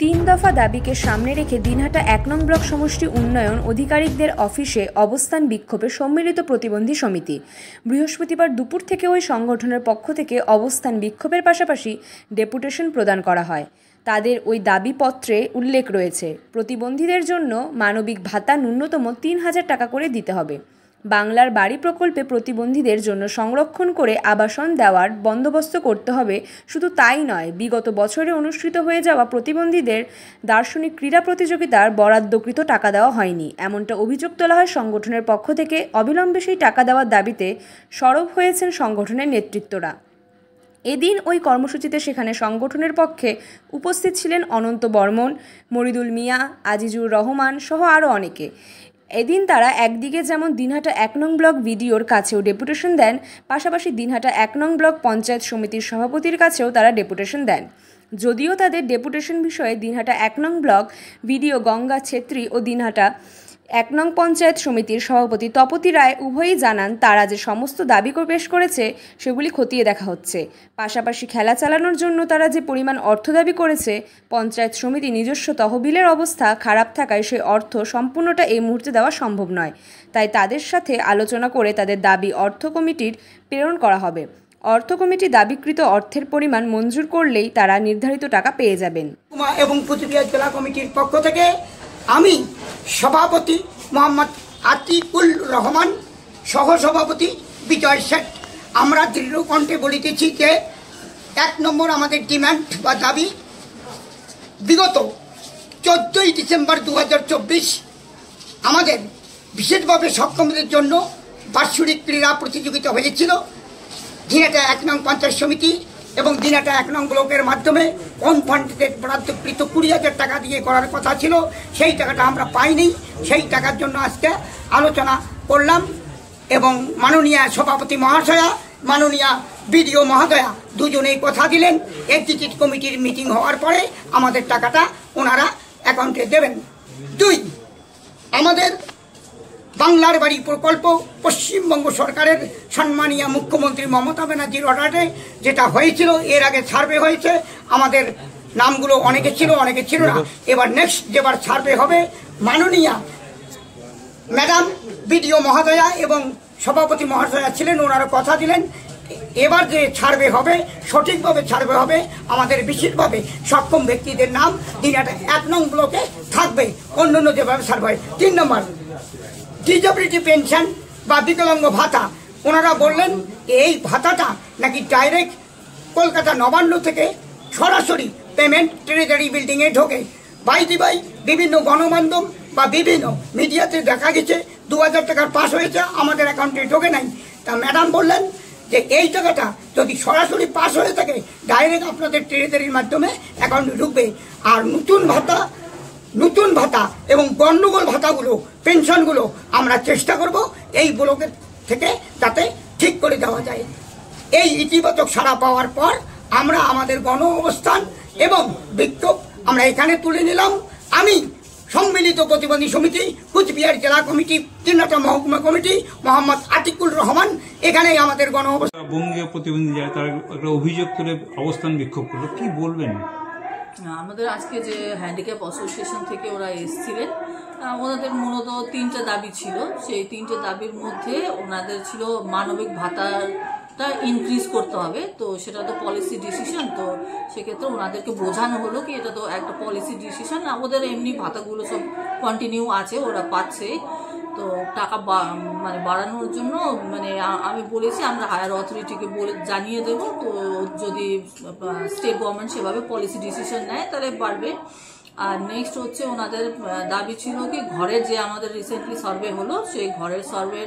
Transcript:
তিন দফা দাবিকে সামনে রেখে দিনহাটা ১ নং ব্লক সমষ্টি উন্নয়ন আধিকারিকদের অফিসে অবস্থান বিক্ষোভে সম্মিলিত প্রতিবন্ধী সমিতি। বৃহস্পতিবার দুপুর থেকে ওই সংগঠনের পক্ষ থেকে অবস্থান বিক্ষোভের পাশাপাশি ডেপুটেশন প্রদান করা হয়। তাদের ওই দাবিপত্রে উল্লেখ রয়েছে, প্রতিবন্ধীদের জন্য মানবিক ভাতা ন্যূনতম ৩,০০০ টাকা করে দিতে হবে। বাংলার বাড়ি প্রকল্পে প্রতিবন্ধীদের জন্য সংরক্ষণ করে আবাসন দেওয়ার বন্দোবস্ত করতে হবে। শুধু তাই নয়, বিগত বছরে অনুষ্ঠিত হয়ে যাওয়া প্রতিবন্ধীদের দার্শনিক ক্রীড়া প্রতিযোগিতার বরাদ্দকৃত টাকা দেওয়া হয়নি, এমনটা অভিযোগ তোলা হয় সংগঠনের পক্ষ থেকে। অবিলম্বে সেই টাকা দেওয়ার দাবিতে সরব হয়েছেন সংগঠনের নেতৃত্বরা। এদিন ওই কর্মসূচিতে সেখানে সংগঠনের পক্ষে উপস্থিত ছিলেন অনন্ত বর্মন, মরিদুল মিয়া, আজিজুর রহমান সহ আরও অনেকে। এদিন তারা একদিকে যেমন দিনহাটা ১ নং ব্লক ভিডিওর কাছেও ডেপুটেশন দেন, পাশাপাশি দিনহাটা ১ নং ব্লক পঞ্চায়েত সমিতির সভাপতির কাছেও তারা ডেপুটেশন দেন। যদিও তাদের ডেপুটেশন বিষয়ে দিনহাটা ১ নং ব্লক ভিডিও গঙ্গা ছেত্রী ও দিনহাটা ১ নং পঞ্চায়েত সমিতির সভাপতি তপতি রায় উভয়ই জানান, তারা যে সমস্ত দাবি পেশ করেছে সেগুলি খতিয়ে দেখা হচ্ছে। পাশাপাশি খেলা চালানোর জন্য তারা যে পরিমাণ অর্থ দাবি করেছে, পঞ্চায়েত সমিতি নিজস্ব তহবিলের অবস্থা খারাপ থাকায় সেই অর্থ সম্পূর্ণটা এই মুহূর্তে দেওয়া সম্ভব নয়। তাই তাদের সাথে আলোচনা করে তাদের দাবি অর্থ কমিটির প্রেরণ করা হবে। অর্থ কমিটি দাবিকৃত অর্থের পরিমাণ মঞ্জুর করলেই তারা নির্ধারিত টাকা পেয়ে যাবেন। এবং কুচবিহার জেলা কমিটির পক্ষ থেকে আমি সভাপতি মোহাম্মদ আতিকুল রহমান, সহসভাপতি বিজয় শেঠ, আমরা দৃঢ় কণ্ঠে বলিতেছি যে ১ নম্বর আমাদের ডিমান্ড বা দাবি, বিগত ১৪ই ডিসেম্বর ২০২৪ আমাদের বিশেষভাবে সক্ষমদের জন্য বাৎসরিক ক্রীড়া প্রতিযোগিতা হয়েছিল। দিনহাটা ১ নং পঞ্চায়েত সমিতি এবং দিনহাটা ১ নং ব্লকের মাধ্যমে অনফান্ডেড বরাদ্দকৃত ২০,০০০ টাকা দিয়ে করার কথা ছিল, সেই টাকাটা আমরা পাইনি। সেই টাকার জন্য আজকে আলোচনা করলাম এবং মাননীয় সভাপতি মহাশয়া, মাননীয় বিডিও মহোদয়া দুজনেই কথা দিলেন এক্সিকিউটিভ কমিটির মিটিং হওয়ার পরে আমাদের টাকাটা ওনারা অ্যাকাউন্টে দেবেন। ২, আমাদের বাংলার বাড়ি প্রকল্প পশ্চিমবঙ্গ সরকারের সম্মানীয় মুখ্যমন্ত্রী মমতা ব্যানার্জির অর্ডারে যেটা হয়েছিল, এর আগে সার্ভে হয়েছে, আমাদের নামগুলো অনেকে ছিল অনেকে ছিল না। এবার নেক্সট যেবার সার্ভে হবে, মাননীয় ম্যাডাম বিডিও মহোদয়া এবং সভাপতি মহাশয়া ছিলেন, ওনারা কথা দিলেন এবার যে সার্ভে হবে সঠিকভাবে সার্ভে হবে, আমাদের বিশেষভাবে সক্ষম ব্যক্তিদের নাম দিনহাটা ১ নং ব্লকে থাকবে, অন্যান্য যেভাবে সার্ভে হয়। ৩ নম্বর ডিসেবিলিটি পেনশন বা বিকলাঙ্গ ভাতা, ওনারা বললেন এই ভাতাটা নাকি ডাইরেক্ট কলকাতা নবান্ন থেকে সরাসরি পেমেন্ট ট্রেজারি বিল্ডিংয়ে ঢোকে। বাই বিভিন্ন গণমাধ্যম বা বিভিন্ন মিডিয়াতে দেখা গেছে ২,০০০ টাকার পাস হয়েছে, আমাদের অ্যাকাউন্টে ঢোকে নাই। তা ম্যাডাম বললেন যে এই টাকাটা যদি সরাসরি পাস হয়ে থাকে ডাইরেক্ট আপনাদের ট্রেজারির মাধ্যমে অ্যাকাউন্টে ঢুকবে। আর নতুন ভাতা এবং গণ্ডগোল ভাতাগুলো, পেনশনগুলো আমরা চেষ্টা করব এই ব্লকের থেকে যাতে ঠিক করে দেওয়া যায়। এই ইতিবাচক সাড়া পাওয়ার পর আমরা আমাদের গণ অবস্থান এবং বিক্ষোভ আমরা এখানে তুলে নিলাম। আমি সম্মিলিত প্রতিবন্ধী সমিতি কুচবিহার জেলা কমিটি, দিনহাটা মহকুমা কমিটি, মোহাম্মদ আতিকুল রহমান, এখানেই আমাদের গণ অবস্থান। বঙ্গীয় প্রতিবন্ধী যায় তার একটা অভিযোগ তুলে অবস্থান বিক্ষোভ করলো, কি বলবেন? আমাদের আজকে যে হ্যান্ডিক্যাপ অ্যাসোসিয়েশন থেকে ওরা এসেছিলেন, ওনাদের মূলত ৩টে দাবি ছিল। সেই ৩টে দাবির মধ্যে ওনাদের ছিল মানবিক ভাতাটা ইনক্রিজ করতে হবে, তো সেটা তো পলিসি ডিসিশন। তো সেক্ষেত্রে ওনাদেরকে বোঝানো হলো কি এটা তো একটা পলিসি ডিসিশন, ওদের এমনি ভাতাগুলো সব কন্টিনিউ আছে, ওরা পাচ্ছে। তো টাকা মানে বাড়ানোর জন্য মানে আমি বলেছি আমরা হায়ার অথরিটিকে জানিয়ে দেব, তো যদি স্টেট গভর্নমেন্ট সেভাবে পলিসি ডিসিশন নেয় তাহলে বাড়বে। আর নেক্সট হচ্ছে ওনাদের দাবি ছিল কি ঘরের যে আমাদের রিসেন্টলি সার্ভে হলো, সেই ঘরের সার্ভে